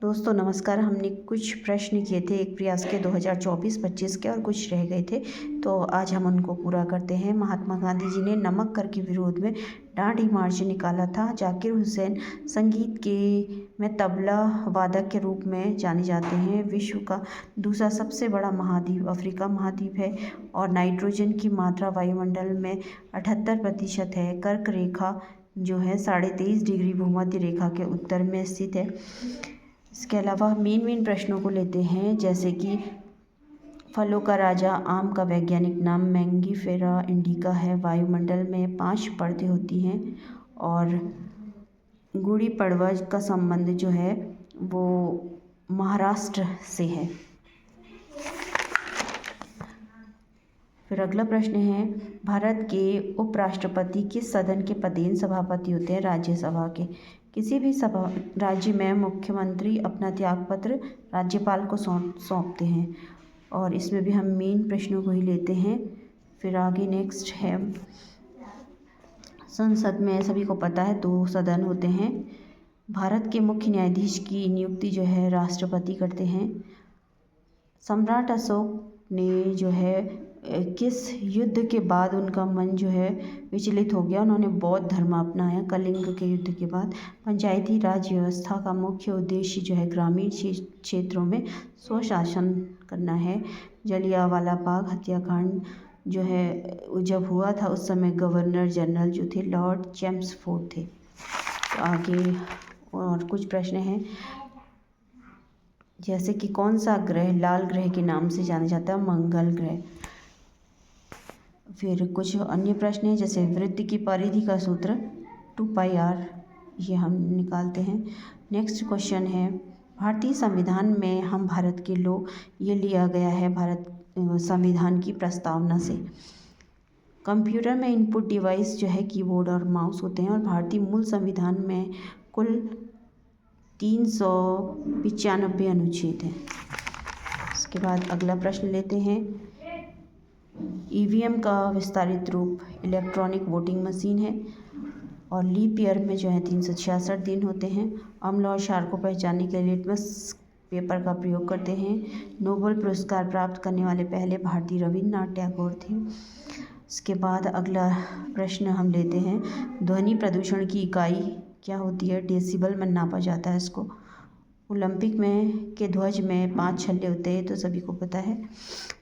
दोस्तों नमस्कार। हमने कुछ प्रश्न किए थे एक प्रयास के 2024-25 के और कुछ रह गए थे, तो आज हम उनको पूरा करते हैं। महात्मा गांधी जी ने नमक कर के विरोध में डांडी मार्च निकाला था। जाकिर हुसैन संगीत के में तबला वादक के रूप में जाने जाते हैं। विश्व का दूसरा सबसे बड़ा महाद्वीप अफ्रीका महाद्वीप है और नाइट्रोजन की मात्रा वायुमंडल में 78% है। कर्क रेखा जो है 23.5 डिग्री भूमध्य रेखा के उत्तर में स्थित है। इसके अलावा मेन प्रश्नों को लेते हैं, जैसे कि फलों का राजा आम का वैज्ञानिक नाम मैंगीफेरा इंडिका है। वायुमंडल में 5 परतें होती हैं और गुड़ी पड़वा का संबंध जो है वो महाराष्ट्र से है। फिर अगला प्रश्न है, भारत के उपराष्ट्रपति किस सदन के पदेन सभापति होते हैं? राज्यसभा के। किसी भी राज्य में मुख्यमंत्री अपना त्यागपत्र राज्यपाल को सौंपते हैं और इसमें भी हम मेन प्रश्नों को ही लेते हैं। फिर आगे नेक्स्ट है, संसद में सभी को पता है 2 सदन होते हैं। भारत के मुख्य न्यायाधीश की नियुक्ति जो है राष्ट्रपति करते हैं। सम्राट अशोक ने जो है किस युद्ध के बाद उनका मन जो है विचलित हो गया? उन्होंने बौद्ध धर्म अपनाया। कलिंग के युद्ध के बाद। पंचायती राज व्यवस्था का मुख्य उद्देश्य जो है ग्रामीण क्षेत्रों में स्वशासन करना है। जलियांवाला बाग हत्याकांड जो है जब हुआ था उस समय गवर्नर जनरल जो थे लॉर्ड चैम्सफोर्ड थे। तो आगे और कुछ प्रश्न हैं, जैसे कि कौन सा ग्रह लाल ग्रह के नाम से जाना जाता है? मंगल ग्रह। फिर कुछ अन्य प्रश्न हैं, जैसे वृत्त की परिधि का सूत्र 2πr, ये हम निकालते हैं। नेक्स्ट क्वेश्चन है, भारतीय संविधान में हम भारत के लोग ये लिया गया है भारत संविधान की प्रस्तावना से। कंप्यूटर में इनपुट डिवाइस जो है कीबोर्ड और माउस होते हैं और भारतीय मूल संविधान में कुल 395 अनुच्छेद हैं। इसके बाद अगला प्रश्न लेते हैं, ईवीएम का विस्तारित रूप इलेक्ट्रॉनिक वोटिंग मशीन है और लीप ईयर में जो है 366 दिन होते हैं। अम्ल और क्षार को पहचानने के लिए लिटमस पेपर का प्रयोग करते हैं। नोबेल पुरस्कार प्राप्त करने वाले पहले भारतीय रविन्द्रनाथ टैगोर थे। इसके बाद अगला प्रश्न हम लेते हैं, ध्वनि प्रदूषण की इकाई क्या होती है? डेसिबल में नापा जाता है इसको। ओलंपिक में के ध्वज में 5 छल्ले होते हैं, तो सभी को पता है।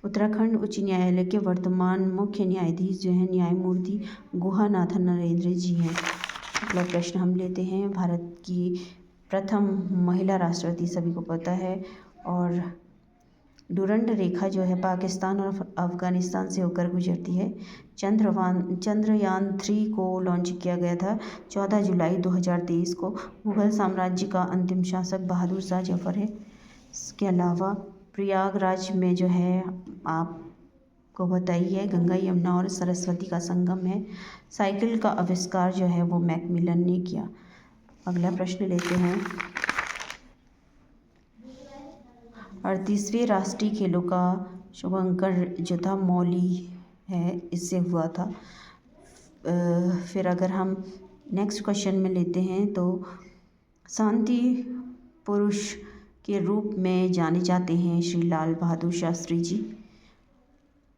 उत्तराखंड उच्च न्यायालय के वर्तमान मुख्य न्यायाधीश जो हैं न्यायमूर्ति गुहानाथन नरेंद्र जी हैं। अगला प्रश्न हम लेते हैं, भारत की प्रथम महिला राष्ट्रपति सभी को पता है और डुरंड रेखा जो है पाकिस्तान और अफ़गानिस्तान से होकर गुजरती है। चंद्रयान 3 को लॉन्च किया गया था 14 जुलाई 2023 को। मुग़ल साम्राज्य का अंतिम शासक बहादुर शाह जफ़र है। इसके अलावा प्रयागराज में जो है आपको बताइए गंगा यमुना और सरस्वती का संगम है। साइकिल का आविष्कार जो है वो मैकमिलन ने किया। अगला प्रश्न लेते हैं, 38वें राष्ट्रीय खेलों का शुभारंभ जो था मौली है इससे हुआ था। फिर अगर हम नेक्स्ट क्वेश्चन में लेते हैं, तो शांति पुरुष के रूप में जाने जाते हैं श्री लाल बहादुर शास्त्री जी।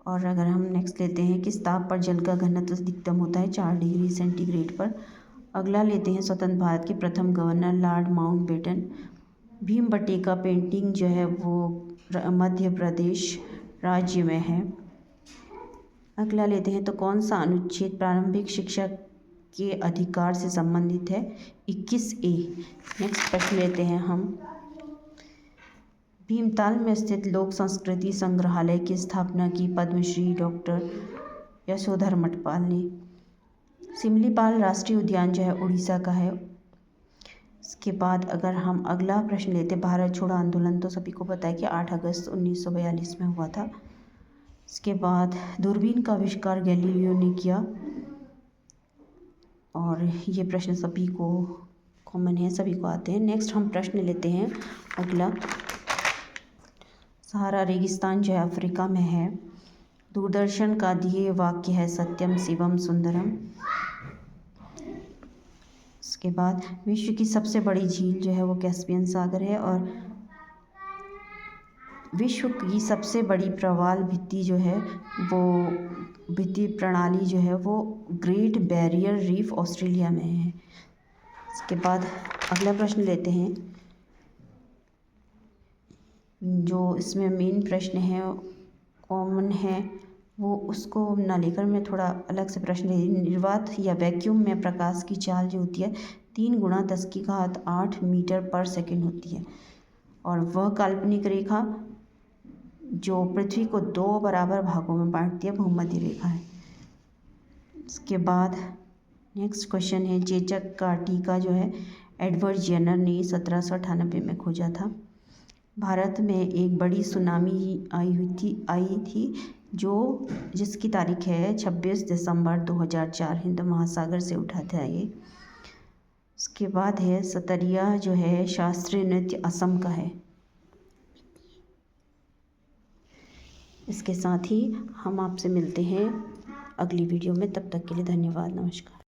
और अगर हम नेक्स्ट लेते हैं, किस ताप पर जल का घनत्व अधिकतम होता है? 4 डिग्री सेंटीग्रेड पर। अगला लेते हैं, स्वतंत्र भारत के प्रथम गवर्नर लॉर्ड माउंटबेटन। भीमबटका पेंटिंग जो है वो मध्य प्रदेश राज्य में है। अगला लेते हैं, तो कौन सा अनुच्छेद प्रारंभिक शिक्षा के अधिकार से संबंधित है? 21A। नेक्स्ट प्रश्न लेते हैं हम, भीमताल में स्थित लोक संस्कृति संग्रहालय की स्थापना की पद्मश्री डॉक्टर यशोधर मठपाल ने। सिमलीपाल राष्ट्रीय उद्यान जो है उड़ीसा का है। इसके बाद अगर हम अगला प्रश्न लेते हैं, भारत छोड़ो आंदोलन तो सभी को पता है कि 8 अगस्त 1942 में हुआ था। इसके बाद दूरबीन का आविष्कार गैलीलियो ने किया और ये प्रश्न सभी को कॉमन है, सभी को आते हैं। नेक्स्ट हम प्रश्न लेते हैं अगला, सहारा रेगिस्तान जो है अफ्रीका में है। दूरदर्शन का ध्येय वाक्य है सत्यम शिवम सुंदरम। उसके बाद विश्व की सबसे बड़ी झील जो है वो कैस्पियन सागर है, और विश्व की सबसे बड़ी प्रवाल भित्ति जो है वो भित्ति प्रणाली जो है वो ग्रेट बैरियर रीफ ऑस्ट्रेलिया में है। इसके बाद अगला प्रश्न लेते हैं, जो इसमें मेन प्रश्न है कॉमन है वो उसको ना लेकर मैं थोड़ा अलग से प्रश्न ले। निर्वात या वैक्यूम में प्रकाश की चाल जो होती है 3 × 10⁸ मीटर पर सेकंड होती है, और वह काल्पनिक रेखा जो पृथ्वी को 2 बराबर भागों में बांटती है भूमध्य रेखा है। इसके बाद नेक्स्ट क्वेश्चन है, चेचक का टीका जो है एडवर्ड जेनर ने 1798 में खोजा था। भारत में एक बड़ी सुनामी आई थी जिसकी तारीख है 26 दिसंबर 2004, हिंद महासागर से उठा था ये। उसके बाद है सतरिया जो है शास्त्रीय नृत्य असम का है। इसके साथ ही हम आपसे मिलते हैं अगली वीडियो में, तब तक के लिए धन्यवाद, नमस्कार।